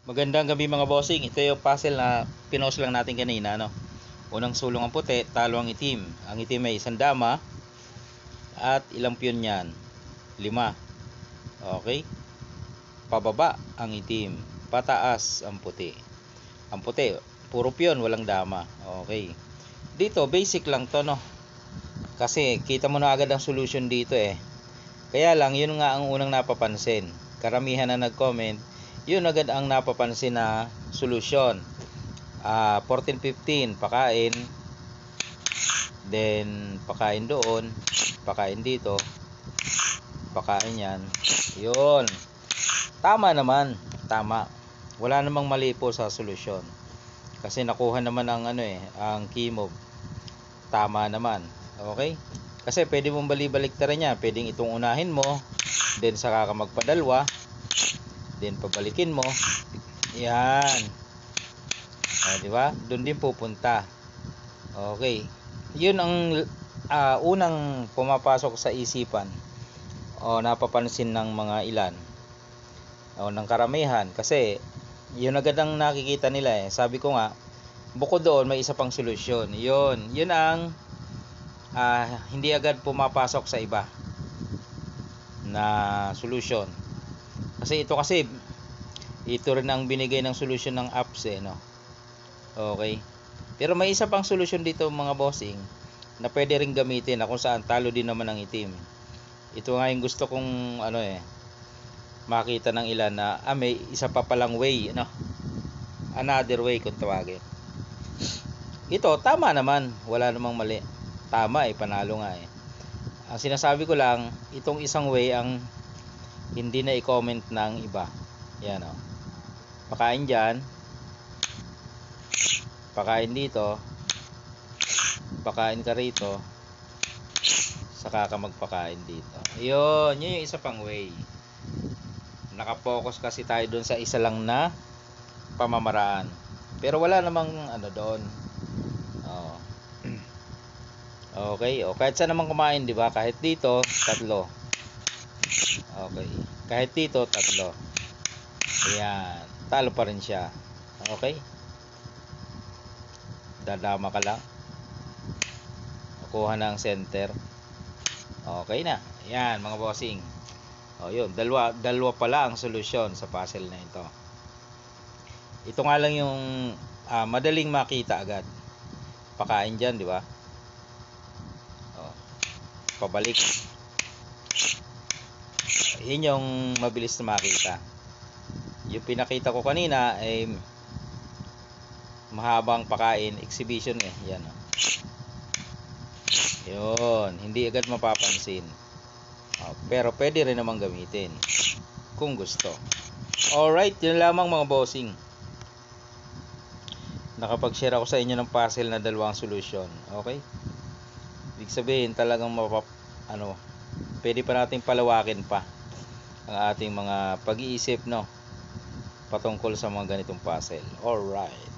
Magandang gabi mga bossing. Ito yung puzzle na pinost lang natin kanina, no? Unang sulong ang puti, talo ang itim. Ang itim ay isang dama at ilang piyon yan? 5. Okay? Pababa ang itim, pataas ang puti. Ang puti, puro piyon, walang dama. Okay. Dito, basic lang to, no? Kasi kita mo na agad ang solution dito eh. Kaya lang, yun nga ang unang napapansin. Karamihan na nag-comment, yun agad ang napapansin na solusyon. 14-15 pakain, then pakain doon, pakain dito, pakain yan. Yun, tama naman, tama. Wala namang mali po sa solusyon kasi nakuha naman ang ang key move. Tama naman. Okay, kasi pwede mong bali-baliktaran yan. Pwedeng itong unahin mo, then saka ka magpadalwa, then pabalikin mo. Yan. Di ba? Doon din pupunta. Okay. Yun ang unang pumapasok sa isipan o napapansin ng mga ilan o ng karamihan, kasi yun agad ang nakikita nila eh. Sabi ko nga, bukod doon may isa pang solusyon. Yun ang hindi agad pumapasok sa iba na solusyon. Kasi ito rin ang binigay ng solusyon ng apps eh, no? Okay. Pero may isa pang solusyon dito mga bossing na pwede rin gamitin na kung saan talo din naman ang itim. Ito nga yung gusto kong makita ng ilan na may isa pa palang way, no? Another way kung tawagin. Ito tama naman, wala namang mali. Tama eh, panalo nga eh. Ang sinasabi ko lang, itong isang way ang hindi na i-comment ng iba. Yan o. Pakain dyan, pakain dito, pakain ka rito, saka ka magpakain dito. Yun yung isa pang way. Nakapokus kasi tayo dun sa isa lang na pamamaraan. Pero wala namang doon. Okay, o kahit saan naman kumain, di ba? Kahit dito, 3. Okay. Kahit dito, 3. Ayan, talo pa rin siya. Okay? Dadama ka lang. Kuha na ang center. Okay na. Ayan, mga bossing. O yun, dalawa pala ang solusyon sa puzzle na ito. Ito nga lang yung madaling makita agad. Pakain dyan, di ba? Pabalik. Yun yung mabilis na makita. Yung pinakita ko kanina ay mahabang pakain, exhibition eh. Yan o. Yun, hindi agad mapapansin. Pero pwede rin namang gamitin kung gusto. Alright, yun lamang mga bossing. Nakapag-share ako sa inyo ng puzzle na dalawang solusyon. Okay? Ibig sabihin talagang pwede pa nating palawakin pa ang ating mga pag-iisip, no, patungkol sa mga ganitong puzzle. Alright.